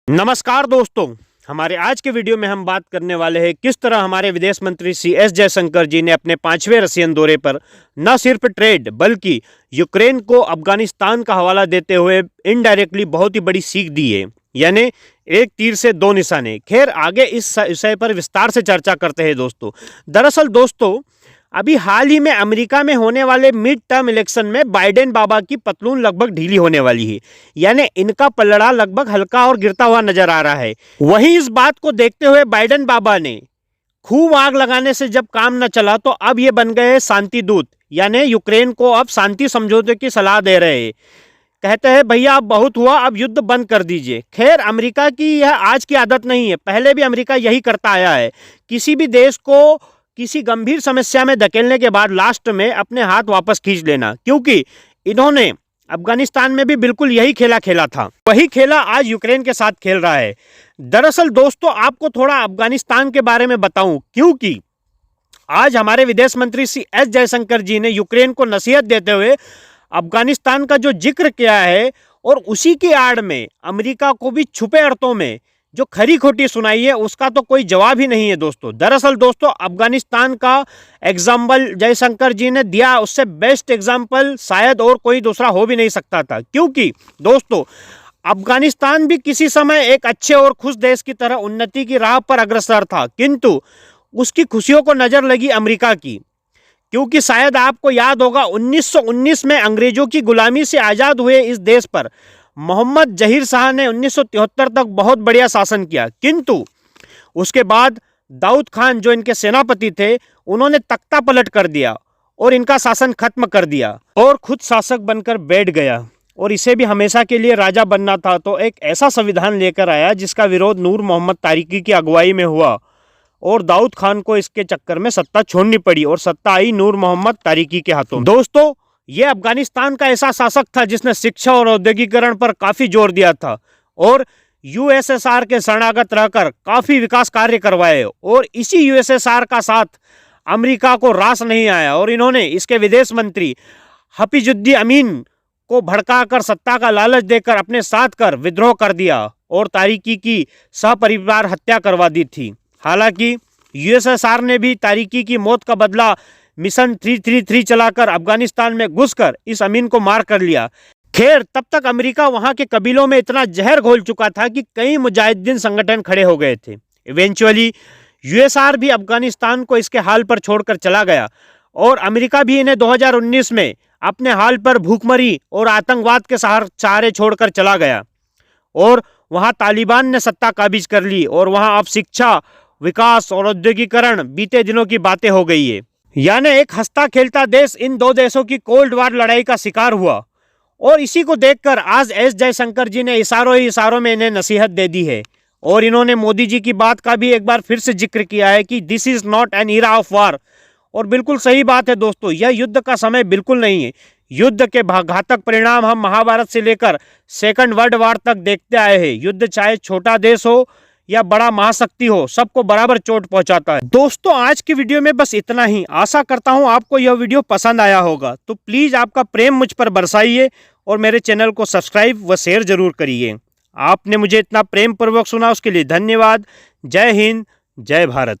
नमस्कार दोस्तों, हमारे आज के वीडियो में हम बात करने वाले हैं किस तरह हमारे विदेश मंत्री श्री एस जयशंकर जी ने अपने 5वें रशियन दौरे पर न सिर्फ ट्रेड बल्कि यूक्रेन को अफगानिस्तान का हवाला देते हुए इनडायरेक्टली बहुत ही बड़ी सीख दी है। यानी एक तीर से दो निशाने। खैर, आगे इस विषय पर विस्तार से चर्चा करते हैं दोस्तों। दरअसल दोस्तों, अभी हाल ही में अमेरिका में होने वाले मिड टर्म इलेक्शन में बाइडेन बाबा की पतलून लगभग ढीली होने वाली है। यानी इनका पलड़ा लगभग हल्का और गिरता हुआ नजर आ रहा है। वहीं इस बात को देखते हुए बाइडेन बाबा ने खूब आग लगाने से जब काम न चला तो अब ये बन गए शांति दूत। यानी यूक्रेन को अब शांति समझौते की सलाह दे रहे हैं। कहते हैं भैया अब बहुत हुआ, अब युद्ध बंद कर दीजिए। खैर, अमेरिका की यह आज की आदत नहीं है, पहले भी अमेरिका यही करता आया है। किसी भी देश को किसी गंभीर समस्या में धकेलने के बाद लास्ट में अपने हाथ वापस खींच लेना, क्योंकि इन्होंने अफगानिस्तान में भी बिल्कुल यही खेला खेला था। वही खेला आज यूक्रेन के साथ खेल रहा है। दरअसल दोस्तों, आपको थोड़ा अफगानिस्तान के बारे में बताऊं, क्योंकि आज हमारे विदेश मंत्री श्री एस जयशंकर जी ने यूक्रेन को नसीहत देते हुए अफगानिस्तान का जो जिक्र किया है और उसी की आड़ में अमेरिका को भी छुपे अर्थों में जो खरी खोटी सुनाई है उसका तो कोई जवाब ही नहीं है दोस्तों। दरअसल दोस्तों, अफगानिस्तान का एग्जाम्पल जयशंकर जी ने दिया, उससे बेस्ट एग्जाम्पल शायद और कोई दूसरा हो भी नहीं सकता था। क्योंकि दोस्तों, अफगानिस्तान भी किसी समय एक अच्छे और खुश देश की तरह उन्नति की राह पर अग्रसर था, किंतु उसकी खुशियों को नजर लगी अमेरिका की। क्योंकि शायद आपको याद होगा 1919 में अंग्रेजों की गुलामी से आजाद हुए इस देश पर मोहम्मद जहीर शाह ने 1973 तक बहुत बढ़िया शासन किया, किंतु उसके बाद दाऊद खान जो इनके सेनापति थे उन्होंने तख्ता पलट कर दिया और इनका शासन खत्म कर दिया और खुद शासक बनकर बैठ गया। और इसे भी हमेशा के लिए राजा बनना था, तो एक ऐसा संविधान लेकर आया जिसका विरोध नूर मोहम्मद तारिकी की अगुवाई में हुआ और दाऊद खान को इसके चक्कर में सत्ता छोड़नी पड़ी और सत्ता आई नूर मोहम्मद तारिकी के हाथों। दोस्तों, यह अफगानिस्तान का ऐसा शासक था जिसने शिक्षा और औद्योगिकरण पर काफी जोर दिया था और यूएसएसआर के शरणागत रहकर काफी विकास कार्य करवाए। और इसी यूएसएसआर का साथ अमेरिका को रास नहीं आया और इन्होंने इसके विदेश मंत्री हफीजुद्दीन अमीन को भड़काकर सत्ता का लालच देकर अपने साथ कर विद्रोह कर दिया और तारिकी की सहपरिवार हत्या करवा दी थी। हालांकि यूएसएसआर ने भी तारिकी की मौत का बदला मिशन 333 चलाकर अफगानिस्तान में घुसकर इस अमीन को मार कर लिया। खैर, तब तक अमेरिका वहां के कबीलों में इतना जहर घोल चुका था कि कई मुजाहिदीन संगठन खड़े हो गए थे। इवेंचुअली यूएसआर भी अफगानिस्तान को इसके हाल पर छोड़कर चला गया और अमेरिका भी इन्हें 2019 में अपने हाल पर भूखमरी और आतंकवाद के सहारे छोड़कर चला गया और वहां तालिबान ने सत्ता काबिज कर ली और वहां अब शिक्षा, विकास और औद्योगिकरण बीते दिनों की बातें हो गई है। यानी एक हंसता खेलता देश इन दो देशों की कोल्ड वार लड़ाई का शिकार हुआ और इसी को देखकर आज एस जयशंकर जी ने इशारों ही इशारों में इन्हें नसीहत दे दी है और इन्होंने मोदी जी की बात का भी एक बार फिर से जिक्र किया है कि this is not an era of war. और बिल्कुल सही बात है दोस्तों, यह युद्ध का समय बिल्कुल नहीं है। युद्ध के घातक परिणाम हम महाभारत से लेकर सेकंड वर्ल्ड वार तक देखते आए हैं। युद्ध चाहे छोटा देश हो या बड़ा महाशक्ति हो, सबको बराबर चोट पहुंचाता है। दोस्तों, आज की वीडियो में बस इतना ही। आशा करता हूं आपको यह वीडियो पसंद आया होगा, तो प्लीज आपका प्रेम मुझ पर बरसाइए और मेरे चैनल को सब्सक्राइब व शेयर जरूर करिए। आपने मुझे इतना प्रेम पूर्वक सुना उसके लिए धन्यवाद। जय हिंद, जय भारत।